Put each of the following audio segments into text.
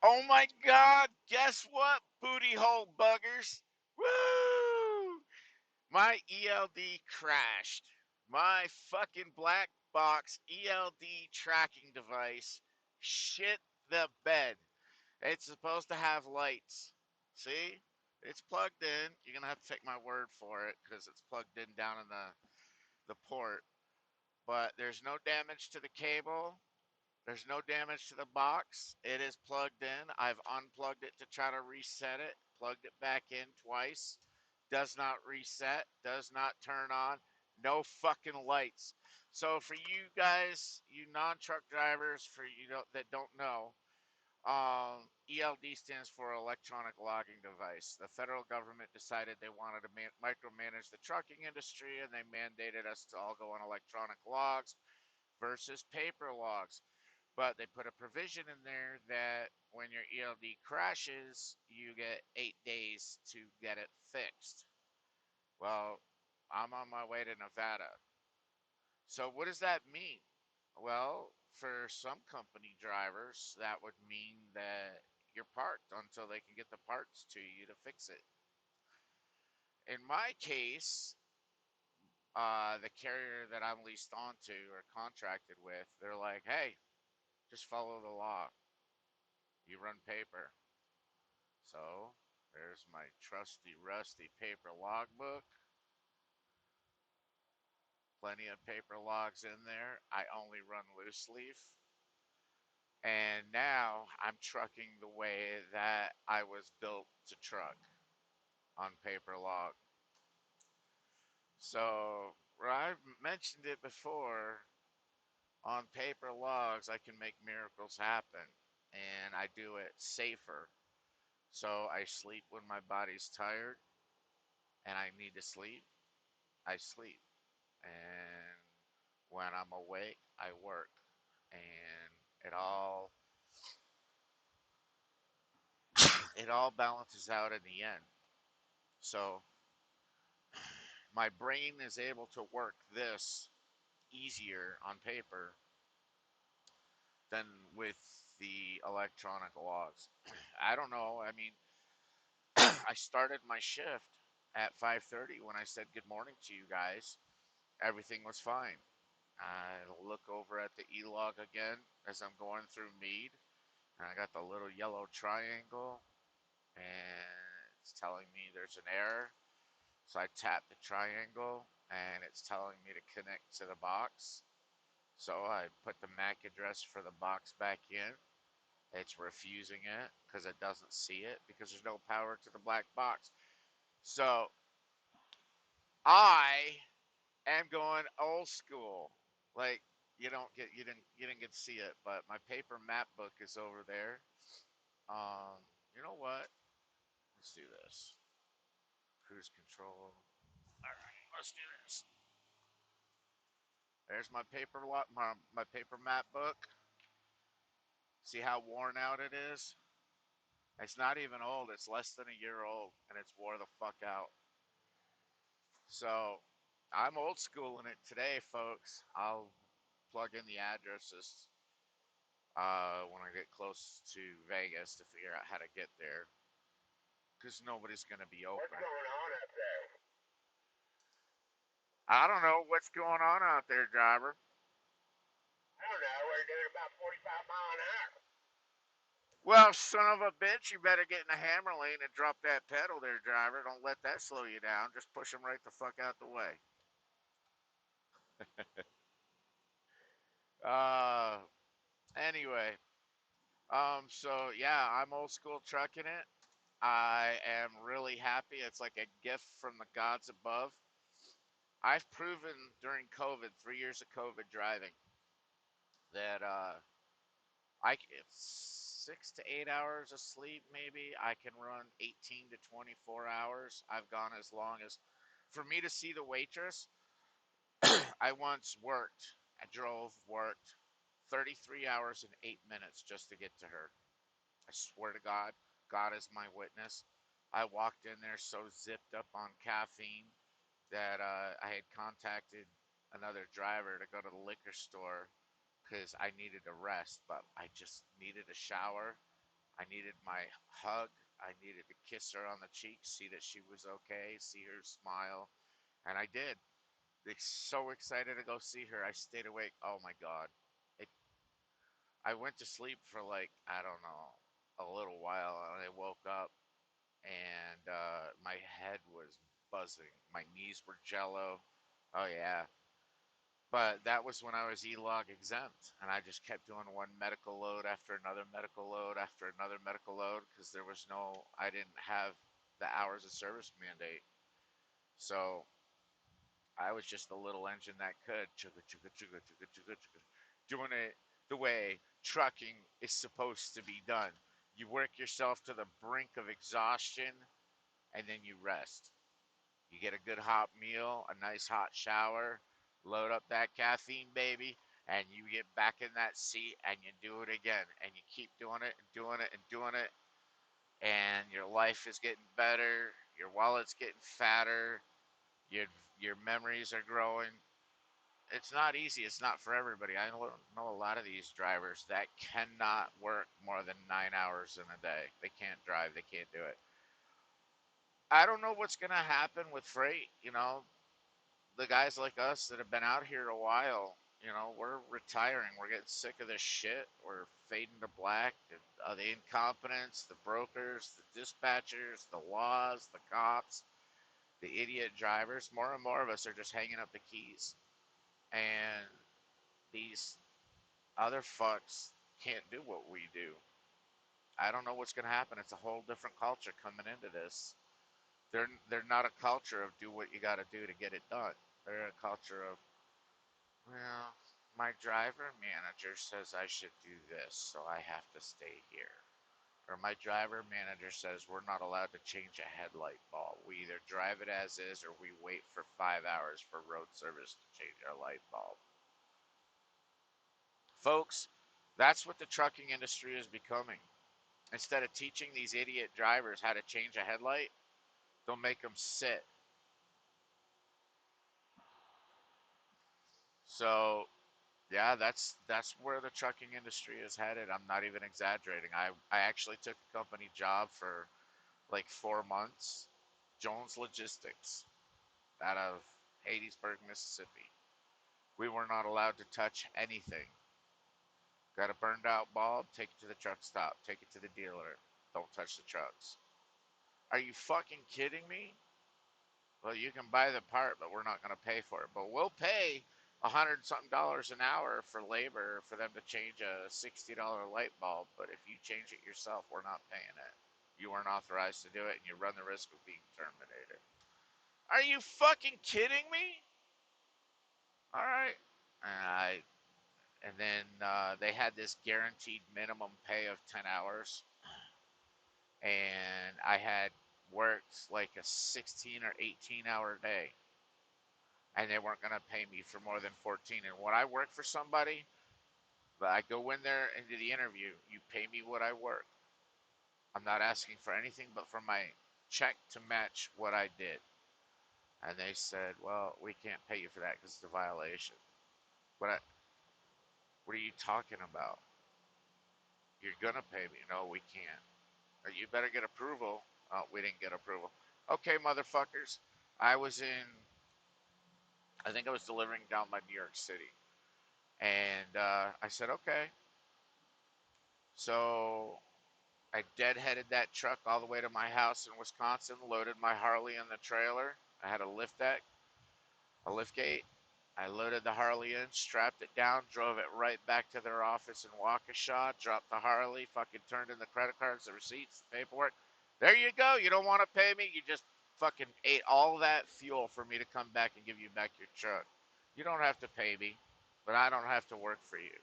Oh my God! Guess what, booty hole buggers? Woo! My ELD crashed. My fucking black box ELD tracking device shit the bed. It's supposed to have lights. See? It's plugged in. You're gonna have to take my word for it because it's plugged in down in the port. But there's no damage to the cable. There's no damage to the box. It is plugged in. I've unplugged it to try to reset it, plugged it back in twice. Does not reset, does not turn on. No fucking lights. So for you guys, you non-truck drivers, for you that don't know, ELD stands for electronic logging device. The federal government decided they wanted to micromanage the trucking industry, and they mandated us to all go on electronic logs versus paper logs. But they put a provision in there that when your ELD crashes, you get 8 days to get it fixed. Well, I'm on my way to Nevada. So what does that mean? Well, for some company drivers, that would mean that you're parked until they can get the parts to you to fix it. In my case, the carrier that I'm leased onto or contracted with, they're like, hey, just follow the law. You run paper. So there's my trusty, rusty paper logbook. Plenty of paper logs in there. I only run loose leaf. And now I'm trucking the way that I was built to truck on paper log. So, where I've mentioned it before, on paper logs, I can make miracles happen. And I do it safer. So I sleep when my body's tired and I need to sleep. I sleep. And when I'm awake, I work. And it all balances out in the end. So my brain is able to work this easier on paper than with the electronic logs. I don't know. I mean, I started my shift at 5:30 when I said good morning to you guys. Everything was fine. I look over at the e-log again as I'm going through Mead, and I got the little yellow triangle, and it's telling me there's an error. So I tap the triangle, and it's telling me to connect to the box. So I put the MAC address for the box back in. It's refusing it because it doesn't see it because there's no power to the black box. So I am going old school. Like you didn't get to see it, but my paper map book is over there. You know what? Let's do this. Cruise control. All right, let's do this. There's my my paper map book. See how worn out it is? It's not even old. It's less than a year old, and it's wore the fuck out. So I'm old schooling it today, folks. I'll plug in the addresses when I get close to Vegas to figure out how to get there, because nobody's gonna be What's open. going on up there? I don't know what's going on out there, driver. I don't know. We're doing about 45 mile an hour. Well, son of a bitch, you better get in the hammer lane and drop that pedal there, driver. Don't let that slow you down. Just push them right the fuck out the way. Uh, anyway, so yeah, I'm old school trucking it. I am really happy. It's like a gift from the gods above. I've proven during COVID, 3 years of COVID driving, that it's 6 to 8 hours of sleep, maybe. I can run 18 to 24 hours. I've gone as long as, for me to see the waitress, I once worked 33 hours and 8 minutes just to get to her. I swear to God, God is my witness. I walked in there so zipped up on caffeine that I had contacted another driver to go to the liquor store because I needed a rest, but I just needed a shower. I needed my hug. I needed to kiss her on the cheek, see that she was okay, see her smile, and I did. So excited to go see her. I stayed awake. Oh my god. It, I went to sleep for like, I don't know, a little while, and I woke up and my head was buzzing. My knees were jello. Oh yeah. But that was when I was E-log exempt, and I just kept doing one medical load after another medical load after another medical load because there was no, I didn't have the hours of service mandate. So I was just the little engine that could, chugga chugga chugga chugga chugga chugga, doing it the way trucking is supposed to be done. You work yourself to the brink of exhaustion, and then you rest. You get a good hot meal, a nice hot shower, load up that caffeine, baby, and you get back in that seat and you do it again. And you keep doing it and doing it and doing it. And your life is getting better. Your wallet's getting fatter. Your, your memories are growing. It's not easy. It's not for everybody. I know a lot of these drivers that cannot work more than 9 hours in a day. They can't drive. They can't do it. I don't know what's going to happen with freight. The guys like us that have been out here a while, we're retiring. We're getting sick of this shit. We're fading to black. The incompetence, the brokers, the dispatchers, the laws, the cops, the idiot drivers. More and more of us are just hanging up the keys. And these other fucks can't do what we do. I don't know what's going to happen. It's a whole different culture coming into this. They're not a culture of do what you got to do to get it done. They're a culture of, well, my driver manager says I should do this, so I have to stay here. Or my driver manager says we're not allowed to change a headlight bulb. We either drive it as is or we wait for 5 hours for road service to change our light bulb. Folks, that's what the trucking industry is becoming. Instead of teaching these idiot drivers how to change a headlight, they'll make them sit. So yeah, that's where the trucking industry is headed. I'm not even exaggerating. I actually took a company job for like 4 months, Jones Logistics, out of Hattiesburg, Mississippi. We were not allowed to touch anything. Got a burned out bulb, take it to the truck stop, take it to the dealer. Don't touch the trucks. Are you fucking kidding me? Well, you can buy the part, but we're not going to pay for it. But we'll pay $100 something an hour for labor for them to change a $60 light bulb. But if you change it yourself, we're not paying it. You weren't authorized to do it, and you run the risk of being terminated. Are you fucking kidding me? All right. And then they had this guaranteed minimum pay of 10 hours, and I had worked like a 16 or 18-hour day, and they weren't going to pay me for more than 14. And when I work for somebody, but I go in there into the interview, you pay me what I work. I'm not asking for anything but for my check to match what I did. And they said, well, we can't pay you for that because it's a violation. What are you talking about? You're going to pay me. No, we can't. Or you better get approval. Oh, we didn't get approval. Okay, motherfuckers. I was in, I think I was delivering down by New York City. And I said, okay. So I deadheaded that truck all the way to my house in Wisconsin, loaded my Harley in the trailer. I had a lift deck, a lift gate. I loaded the Harley in, strapped it down, drove it right back to their office in Waukesha, dropped the Harley, fucking turned in the credit cards, the receipts, the paperwork. There you go. You don't want to pay me? You just fucking ate all that fuel for me to come back and give you back your truck. You don't have to pay me, but I don't have to work for you.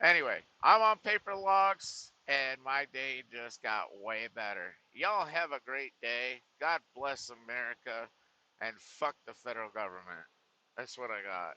Anyway, I'm on paper logs, and my day just got way better. Y'all have a great day. God bless America, and fuck the federal government. That's what I got.